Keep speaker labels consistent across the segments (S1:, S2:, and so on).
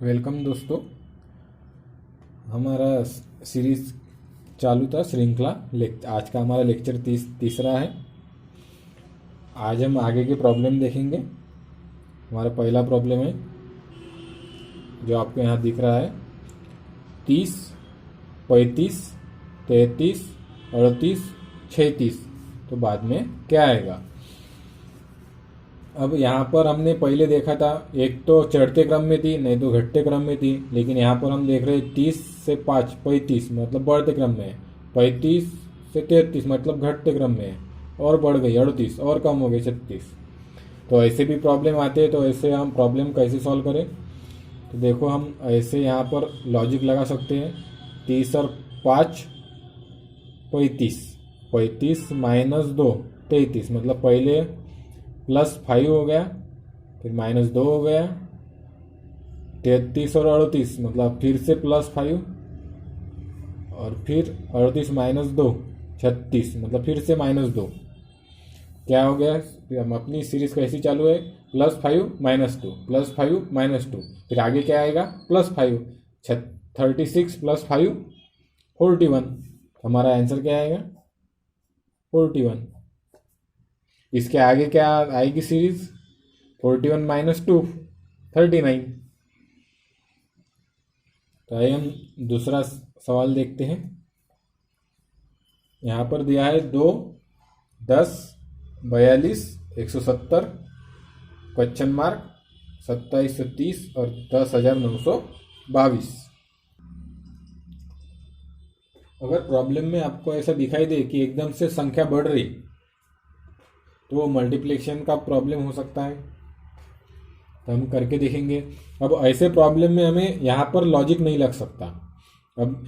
S1: Welcome दोस्तों। हमारा series चालू था श्रृंखला। आज का हमारा लेक्चर तीसरा है। आज हम आगे के प्रॉब्लम देखेंगे। हमारा पहला प्रॉब्लम है जो आपको यहाँ दिख रहा है 30, 35, 33, 38, 36। तो बाद में क्या आएगा। अब यहाँ पर हमने पहले देखा था एक तो चढ़ते क्रम में थी, नहीं तो घटते क्रम में थी। लेकिन यहाँ पर हम देख रहे हैं 30 से 5 35 मतलब बढ़ते क्रम में है, 35 से 33 मतलब घटते क्रम में है, और बढ़ गई 38 और कम हो गई 36। तो ऐसे भी प्रॉब्लम आते हैं। तो ऐसे हम प्रॉब्लम कैसे सॉल्व करें। तो देखो हम ऐसे यहाँ पर लॉजिक लगा सकते हैं। 30 और 5 35, 35 माइनस 2 33 मतलब पहले +5 हो गया, फिर -2 हो गया, 33 और 38 मतलब फिर से +5, और फिर 38 माइनस 2 36 मतलब फिर से -2। क्या हो गया। फिर हम अपनी सीरीज कैसी चालू है, +5 -2 +5 -2, फिर आगे क्या आएगा +5 36 +5 41। हमारा आंसर क्या आएगा 41। इसके आगे क्या आएगी सीरीज 41 - 2 39। तो आइए हम दूसरा सवाल देखते हैं। यहाँ पर दिया है 2, 10, 42, 170, क्वेश्चन मार्क 2730 और 10,922। अगर प्रॉब्लम में आपको ऐसा दिखाई दे कि एकदम से संख्या बढ़ रही, तो वो मल्टीप्लिकेशन का प्रॉब्लम हो सकता है। तो हम करके देखेंगे। अब ऐसे प्रॉब्लम में हमें यहाँ पर लॉजिक नहीं लग सकता। अब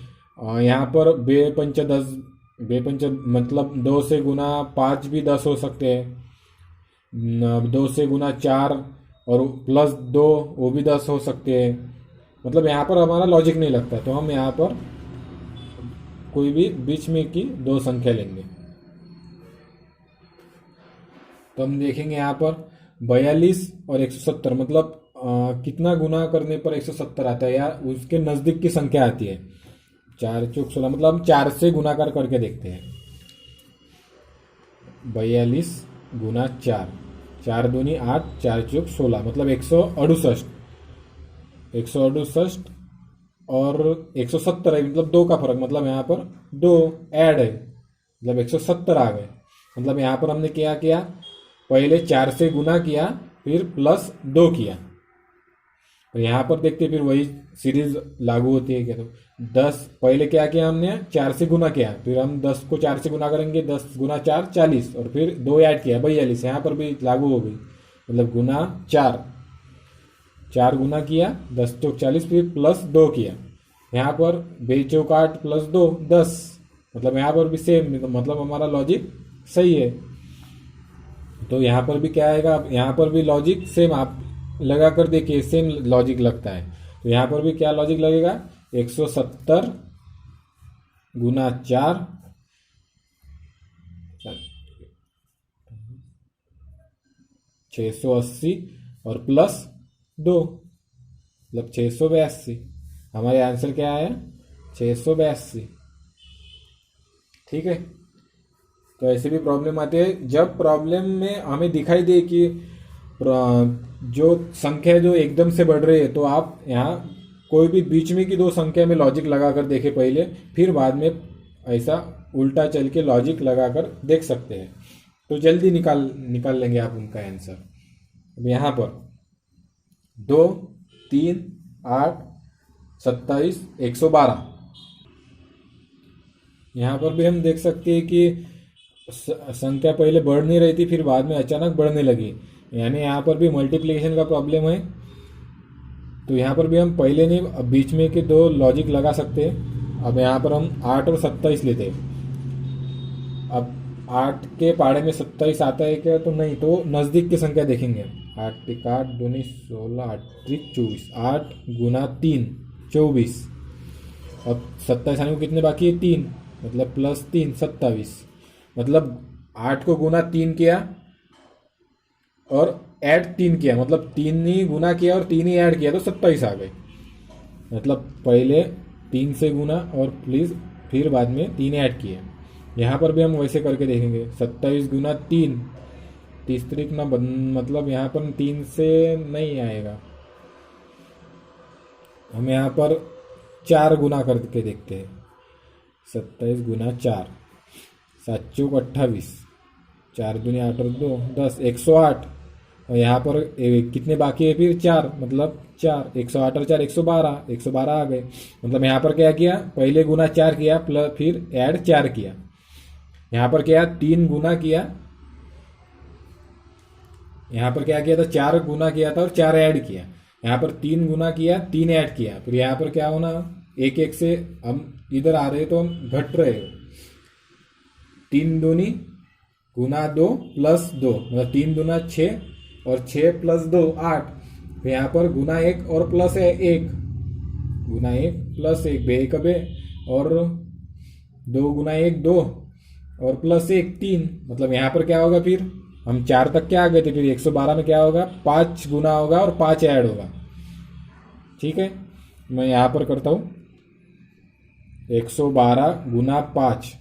S1: यहाँ पर बे पंच 10, बे पंच मतलब 2 से गुना 5 भी 10 हो सकते हैं, 2 से गुना 4 और +2 वो भी 10 हो सकते हैं। मतलब यहाँ पर हमारा लॉजिक नहीं लगता। तो हम यहाँ पर कोई भी बीच में की दो संख्या लेंगे। तो हम देखेंगे यहाँ पर 42 और 170 मतलब कितना गुना करने पर 170 आता है, या उसके नज़दीक की संख्या आती है। 4 चौक 16 मतलब हम 4 से गुणाकार करके देखते हैं। 42 गुना 4, 4 दूनी 8, 4 चौक 16 मतलब 168, 168 और 170 है मतलब 2 का फर्क, मतलब यहाँ पर 2 ऐड है मतलब 170 आ गए। मतलब यहाँ पर हमने क्या किया, पहले 4 से गुना किया फिर +2 किया। और यहाँ पर देखते फिर वही सीरीज लागू होती है क्या। तो 10 पहले क्या किया हमने 4 से गुना किया, फिर हम 10 को 4 से गुना करेंगे, 10 गुना 4 40 और फिर 2 ऐड किया 42। यहाँ पर भी लागू हो गई मतलब गुना 4, 4 गुना किया 10 चौक 40 फिर +2 किया। यहाँ पर 2 चौक 8 +2 10 मतलब यहाँ पर भी सेम, मतलब हमारा लॉजिक सही है। तो यहाँ पर भी क्या आएगा, यहाँ पर भी लॉजिक सेम आप लगा कर देखिए, सेम लॉजिक लगता है। तो यहाँ पर भी क्या लॉजिक लगेगा 170 गुना 4 680 और +2 मतलब 682। हमारे आंसर क्या आया 682। ठीक है। तो ऐसे भी प्रॉब्लम आते हैं जब प्रॉब्लम में हमें दिखाई दे कि जो संख्या जो एकदम से बढ़ रही है, तो आप यहाँ कोई भी बीच में की दो संख्या में लॉजिक लगा कर देखे पहले, फिर बाद में ऐसा उल्टा चल के लॉजिक लगा कर देख सकते हैं। तो जल्दी निकाल लेंगे आप उनका आंसर। अब यहाँ पर 2, 3, 8, 27, 112। यहाँ पर भी हम देख सकते हैं कि संख्या पहले बढ़ नहीं रही थी, फिर बाद में अचानक बढ़ने लगी, यानी यहाँ पर भी मल्टीप्लिकेशन का प्रॉब्लम है। तो यहाँ पर भी हम पहले नहीं बीच में के दो लॉजिक लगा सकते हैं। अब यहाँ पर हम 8 और 27 लेते हैं। अब 8 के पाड़े में 27 आता है क्या, तो नहीं, तो नज़दीक की संख्या देखेंगे। 8 × 8 = 16, 8 × 24, 8 गुना 3 24। अब 27 आने को कितने बाकी है 3 मतलब +3 27। मतलब 8 को गुना 3 किया और ऐड 3 किया, मतलब 3 ही गुना किया और 3 ही ऐड किया तो 27 आ गए। मतलब पहले 3 से गुना और फिर बाद में 3 ऐड किए। यहाँ पर भी हम वैसे करके देखेंगे। 27 गुना 3, 30 तरीक ना मतलब यहाँ पर 3 से नहीं आएगा। हम यहाँ पर 4 गुना करके देखते हैं। 27 गुना 4, 7 चौक 28, 4 दूनी 8 और 2 10, 108। और यहाँ पर कितने बाकी है फिर? 4, मतलब 4, 108 और 4 112, 112 आ गए। मतलब यहाँ पर क्या किया? पहले गुना 4 किया प्लस फिर ऐड 4 किया। यहाँ पर क्या 3 गुना किया, यहाँ पर क्या किया था? 4 गुना किया था और 4 ऐड किया। यहाँ पर 3 गुना किया, 3 ऐड किया। फिर यहाँ पर क्या होना? एक एक से हम इधर आ रहे तो हम घट रहे हो। 3 दूनी गुना 2 प्लस 2, मतलब 3 दूना 6 और 6 प्लस 2 8। फिर यहाँ पर गुना 1 और प्लस है 1, गुना 1 प्लस 1 बे का बे, और 2 गुना 1 2 और प्लस 1 3। मतलब यहाँ पर क्या होगा? फिर हम 4 तक क्या आ गए थे? फिर 112 में क्या होगा? 5 गुना होगा और 5 ऐड होगा। ठीक है, मैं यहाँ पर करता हूँ 112 गुना 5,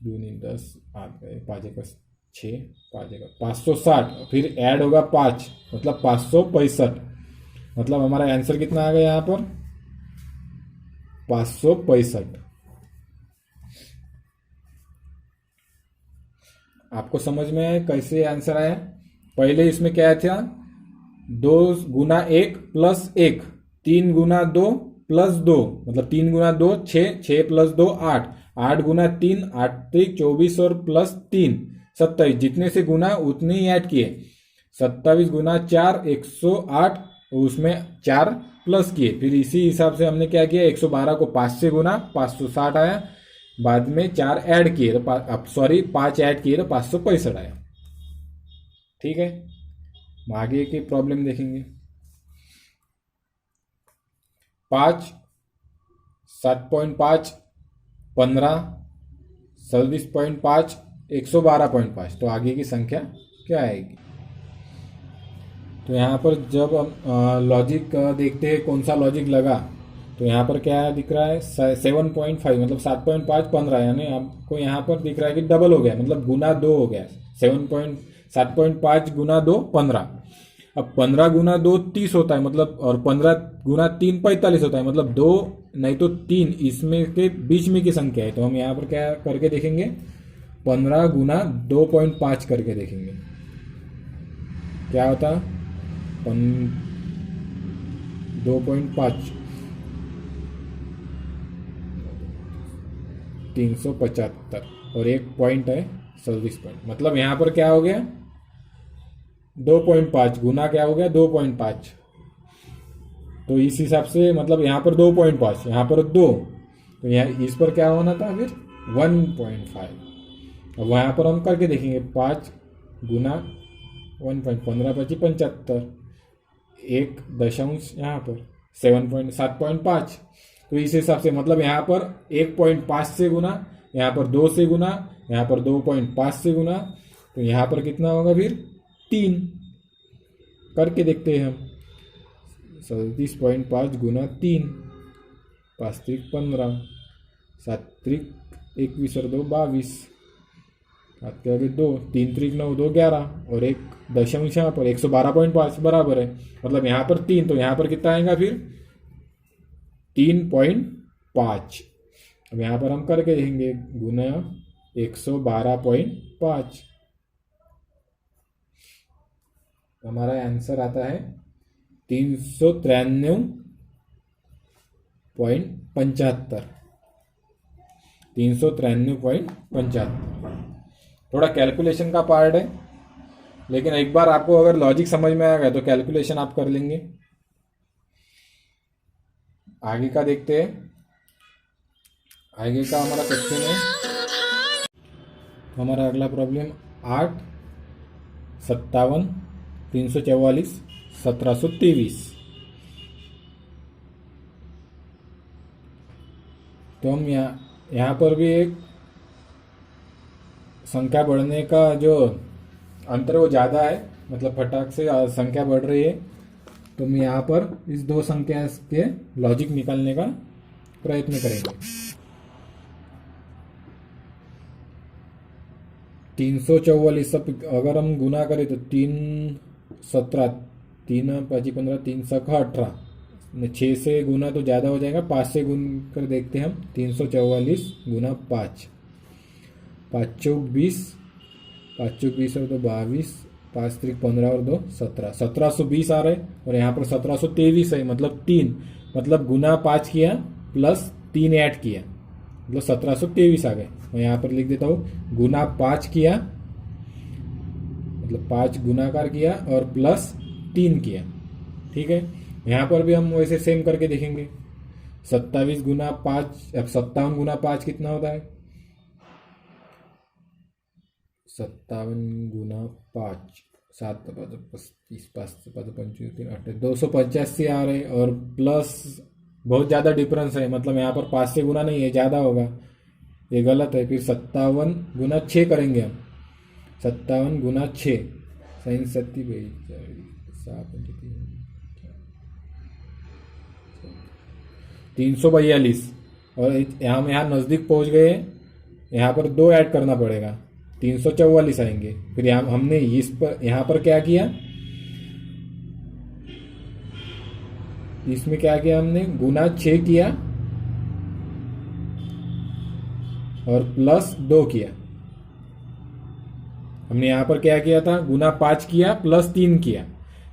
S1: 2 10 8 गए, 5 1 6, 5 1 560, फिर ऐड होगा 5, मतलब 565। मतलब हमारा आंसर कितना आ गया यहाँ पर? 565। आपको समझ में आया कैसे आंसर आया? पहले इसमें क्या था? 2 गुना 1 प्लस 1, 3 गुना 2 प्लस 2, मतलब 3 गुना 2 6, 6 प्लस 2 8, 8 गुना 3 8 3 24 और प्लस 3 27। जितने से गुना उतने ही ऐड किए। 27 गुना 4 108, उसमें 4 प्लस किए। फिर इसी हिसाब से हमने क्या किया? 112 को 5 से गुना, 560 आया। बाद में 4 ऐड किए तो 5 ऐड किए तो 565 आया। ठीक है, आगे की प्रॉब्लम देखेंगे। 5 7.5 15 27.5 112.5। तो आगे की संख्या क्या आएगी? तो यहाँ पर जब हम लॉजिक देखते हैं कौन सा लॉजिक लगा, तो यहाँ पर क्या दिख रहा है? 7.5, मतलब 7.5 15, यानी आपको यहाँ पर दिख रहा है कि डबल हो गया, मतलब गुना 2 हो गया। 7.5 गुना 2 15। अब 15 गुना 2 30 होता है, मतलब, और 15 गुना 3 45 होता है, मतलब 2 नहीं तो 3 इसमें के बीच में की संख्या है। तो हम यहाँ पर क्या करके देखेंगे? 15 गुना 2.5 करके देखेंगे क्या होता? 2.5 375, और एक पॉइंट है 26 पॉइंट। मतलब यहाँ पर क्या हो गया? 2.5 गुना क्या हो गया? 2.5। तो इस हिसाब से मतलब यहाँ पर 2.5, यहाँ पर 2, तो यहाँ इस पर क्या होना था? फिर 1.5। अब यहाँ पर हम करके देखेंगे। 5 गुना 1.15 25 75, एक दशांश यहाँ पर 7.5। तो इस हिसाब से मतलब यहाँ पर 1.5 से गुना, यहाँ पर 2 से गुना, यहाँ पर 2.5 से गुना, तो यहाँ पर कितना होगा? फिर 3 करके देखते हैं हम। 37.5 गुना 3, 5 त्रिक 15, 7 त्रिक 21 और 2 22, 7 के आगे 2, 3 त्रिक 9 2 11, और एक दशांश यहाँ पर 112.5 बराबर है। मतलब यहाँ पर 3, तो यहाँ पर कितना आएगा? फिर 3.5। अब यहाँ पर हम करके देखेंगे गुना 112.5, हमारा आंसर आता है 393.75। 393.75। थोड़ा कैलकुलेशन का पार्ट है, लेकिन एक बार आपको अगर लॉजिक समझ में आ गया तो कैलकुलेशन आप कर लेंगे। आगे का देखते हैं। आगे का हमारा क्वेश्चन है, हमारा अगला प्रॉब्लम 8 57 344 1723। तो हम यहाँ पर भी एक संख्या बढ़ने का जो अंतर वो ज़्यादा है, मतलब फटाक से संख्या बढ़ रही है। तो हम यहाँ पर इस दो संख्या के लॉजिक निकालने का प्रयत्न करेंगे। 344 सब अगर हम गुना करें तो 3 17 3 5 15 3 18 6 से गुना तो ज़्यादा हो जाएगा, 5 से गुन कर देखते हैं हम। 344 गुना 5, 5 चौक 20, 5 चौक 20 और 2 22, 5 त्रिक 15 और 2 17, 1720 आ रहे। और यहाँ पर 1723 है, मतलब 3, मतलब गुना 5 किया प्लस 3 ऐड किया, मतलब 1723 आ गए। मैं यहाँ पर लिख देता हूँ गुना 5 किया, मतलब 5 गुणाकार किया और प्लस 3 किया। ठीक है, यहाँ पर भी हम वैसे सेम करके देखेंगे। 27 गुना 5, अब 57 गुना 5 कितना होता है? 57 गुना 5, 7 35, 5 25 3 8 285 आ रहे। और प्लस बहुत ज़्यादा डिफरेंस है, मतलब यहाँ पर 5 से गुना नहीं है, ज़्यादा होगा, ये गलत है। फिर 57 गुना 6 करेंगे हम। 57 गुना 6, 342। और यहाँ नज़दीक पहुँच गए, यहाँ पर 2 ऐड करना पड़ेगा, 344 आएंगे। फिर हमने इस पर यहाँ पर क्या किया, इसमें क्या किया हमने, गुना 6 किया और प्लस 2 किया। हमने यहाँ पर क्या किया था, गुना 5 किया प्लस 3 किया।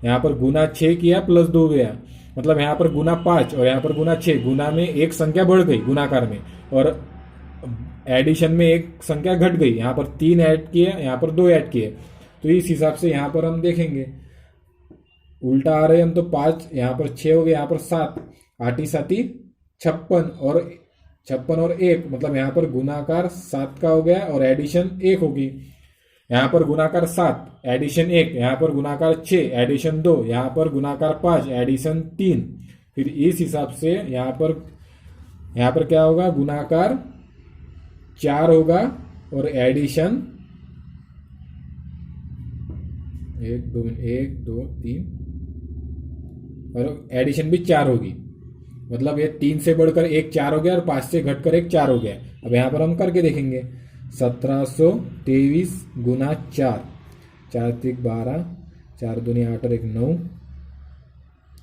S1: यहाँ पर गुना 6 किया प्लस 2 गया, मतलब यहाँ पर गुना 5 और यहाँ पर गुना 6, गुना में एक संख्या बढ़ गई गुणाकार में, और एडिशन में एक संख्या घट गई। यहाँ पर 3 ऐड किए, यहाँ पर 2 ऐड किए, तो इस हिसाब से यहाँ पर हम देखेंगे उल्टा आ रहे हम। तो 5 यहाँ पर 6 हो गए, यहाँ पर 7, 8 7 56 और 1, मतलब यहाँ पर गुणाकार 7 का हो गया और एडिशन 1 होगी। यहाँ पर गुणाकार 7 एडिशन 1, यहाँ पर गुणाकार 6 एडिशन 2, यहाँ पर गुणाकार 5 एडिशन 3। फिर इस हिसाब से यहाँ पर क्या होगा, गुणाकार 4 होगा और एडिशन 1 2 3, और एडिशन भी 4 होगी, मतलब ये 3 से बढ़कर 1 4 हो गया और 5 से घटकर 1 4 हो गया। अब यहाँ पर हम करके देखेंगे। 1723 गुना 4, 4 3 12, 4 दूनी 8 और 1 9,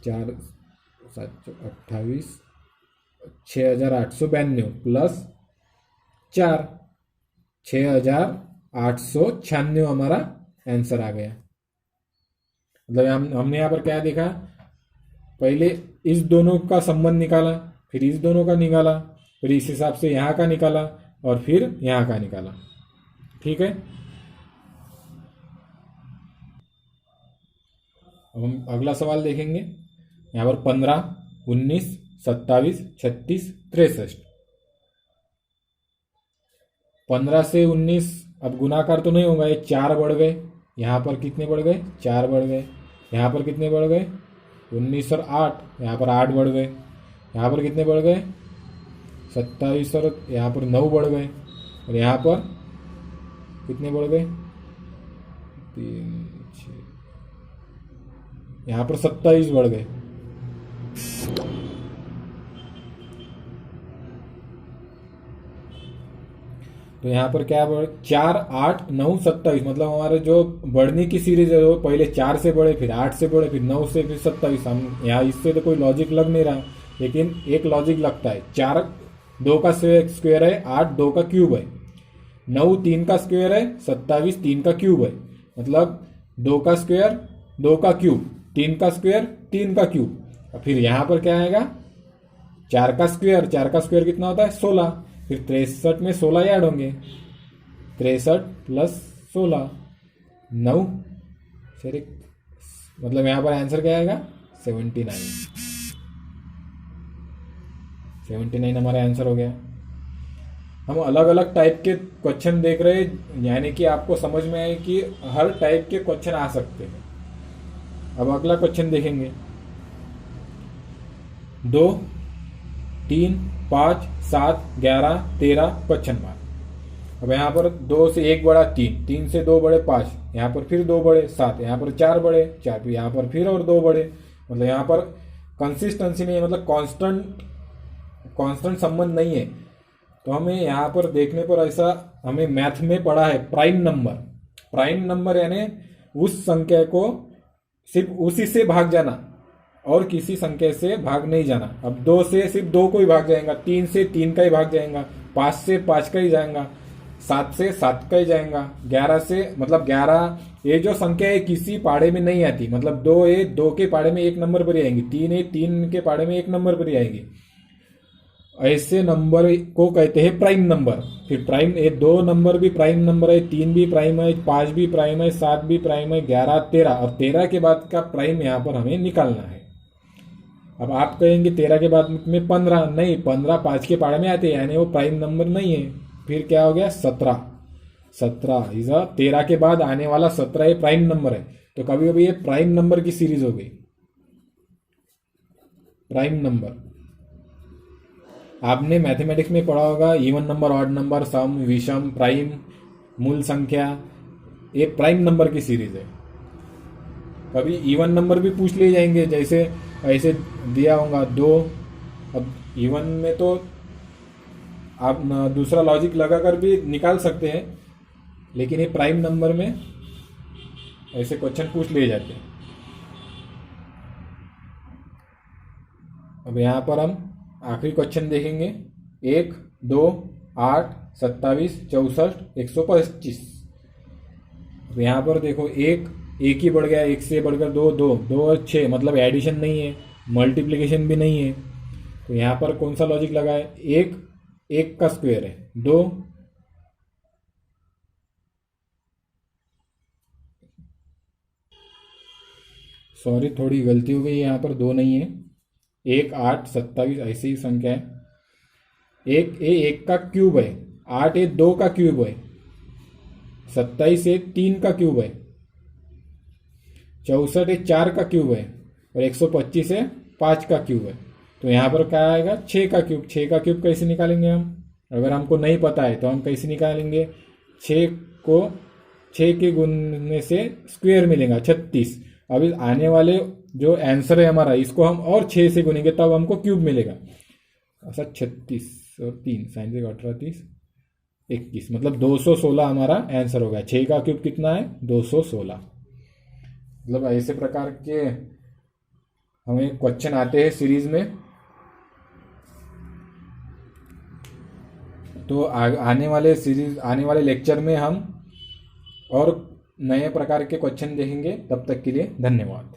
S1: 4 7 28, 6892 प्लस 4, 6896 हमारा आंसर आ गया। मतलब हमने यहाँ पर क्या देखा, पहले इस दोनों का संबंध निकाला, फिर इस दोनों का निकाला, फिर इस हिसाब से यहाँ का निकाला और फिर यहाँ का निकाला। ठीक है, अब हम अगला सवाल देखेंगे। यहाँ पर 15 19 27 36 63। 15 से 19 अब गुणाकार तो नहीं होगा, ये 4 बढ़ गए। यहाँ पर कितने बढ़ गए, 4 बढ़ गए। यहाँ पर कितने बढ़ गए, 19 और 8, यहाँ पर 8 बढ़ गए। यहाँ पर कितने बढ़ गए, 27 और यहाँ पर 9 बढ़ गए। और यहाँ पर कितने बढ़ गए, 3 6, यहाँ पर 27 बढ़ गए। तो यहाँ पर क्या बढ़, 4 8 9 27, मतलब हमारे जो बढ़ने की सीरीज है वो पहले 4 से बढ़े, फिर 8 से बढ़े, फिर 9 से, फिर 27। हम यहाँ इससे तो कोई लॉजिक लग नहीं रहा, लेकिन एक लॉजिक लगता है। 4 2 का स्क्वायर है, 8 2 का क्यूब है, 9 3 का स्क्वायर है, 27 3 का क्यूब है, मतलब 2 का स्क्वायर 2 का क्यूब, 3 का स्क्वायर 3 का क्यूब। फिर यहाँ पर क्या आएगा, 4 का स्क्वायर, 4 का स्क्वायर कितना होता है, 16। फिर 63 में 16 ऐड होंगे, 63 प्लस 16 9, मतलब यहाँ पर आंसर क्या आएगा, 79 हमारा आंसर हो गया। हम अलग अलग टाइप के क्वेश्चन देख रहे हैं, यानी कि आपको समझ में आए कि हर टाइप के क्वेश्चन आ सकते हैं। अब अगला क्वेश्चन देखेंगे। 2 3 5 7 11 13 क्वेश्चन मार्क। अब यहाँ पर 2 से 1 बड़ा 3, 3 से 2 बड़े 5, यहाँ पर फिर 2 बड़े 7, यहाँ पर 4 बड़े 4, फिर यहाँ पर फिर और 2 बड़े, मतलब यहाँ पर कंसिस्टेंसी नहीं है, मतलब कांस्टेंट संबंध नहीं है। तो हमें यहाँ पर देखने पर ऐसा हमें मैथ में पढ़ा है प्राइम नंबर यानी उस संख्या को सिर्फ उसी से भाग जाना और किसी संख्या से भाग नहीं जाना। अब 2 से सिर्फ 2 को ही भाग जाएगा, 3 से 3 का ही भाग जाएगा, 5 से 5 का ही जाएगा, 7 से 7 का ही जाएगा, 11 से मतलब 11, ये जो संख्या है किसी पाड़े में नहीं आती। मतलब 2 है 2 के पाड़े में 1 नंबर पर ही आएंगी, 3 है 3 के पाड़े में 1 नंबर पर ही आएंगी। ऐसे नंबर को कहते हैं प्राइम नंबर। फिर प्राइम ये 2 नंबर भी प्राइम नंबर है, 3 भी प्राइम है, 5 भी प्राइम है, 7 भी प्राइम है, 11, 13 और 13 के बाद का प्राइम यहाँ पर हमें निकालना है। अब आप कहेंगे 13 के बाद में 15, नहीं 15 5 के पाड़े में आते हैं यानी वो प्राइम नंबर नहीं है। फिर क्या हो गया 17 इज 13 के बाद आने वाला 17 ये प्राइम नंबर है। तो कभी कभी ये प्राइम नंबर की सीरीज हो गई। प्राइम नंबर आपने मैथमेटिक्स में पढ़ा होगा, इवन नंबर, ऑड नंबर, सम, विषम, प्राइम, मूल संख्या, ये प्राइम नंबर की सीरीज है। कभी इवन नंबर भी पूछ लिए जाएंगे, जैसे ऐसे दिया होगा 2। अब इवन में तो आप दूसरा लॉजिक लगाकर भी निकाल सकते हैं, लेकिन ये प्राइम नंबर में ऐसे क्वेश्चन पूछ लिए जाते हैं। अब यहाँ पर हम आखिरी क्वेश्चन देखेंगे, 1, 2, 8, 27, 64, 125। अब यहाँ पर देखो एक ही बढ़ गया, 1 से बढ़कर 2, 2, 2 और 6, मतलब एडिशन नहीं है, मल्टीप्लिकेशन भी नहीं है। तो यहाँ पर कौन सा लॉजिक लगा है, 1 का स्क्वायर है, 2 सॉरी थोड़ी गलती हो गई, यहाँ पर 2 नहीं है, 1, 8, 27 ऐसी ही संख्या है। 1 का क्यूब है, 8 2 का क्यूब है, 27 3 का क्यूब है, 64 4 का क्यूब है और 125 5 का क्यूब है। तो यहाँ पर क्या आएगा 6 का क्यूब। 6 का क्यूब कैसे निकालेंगे हम, अगर हमको नहीं पता है तो हम कैसे निकालेंगे, 6 को 6 के गुणने से स्क्वायर मिलेगा 36। अभी आने वाले जो आंसर है हमारा, इसको हम और 6 से गुनेंगे तब हमको क्यूब मिलेगा। ऐसा 36 और 3 साइन से 18 30 21, मतलब 216 हमारा आंसर होगा। 6 का क्यूब कितना है 216। मतलब ऐसे प्रकार के हमें क्वेश्चन आते हैं सीरीज में। तो आने वाले लेक्चर में हम और नए प्रकार के क्वेश्चन देखेंगे। तब तक के लिए धन्यवाद।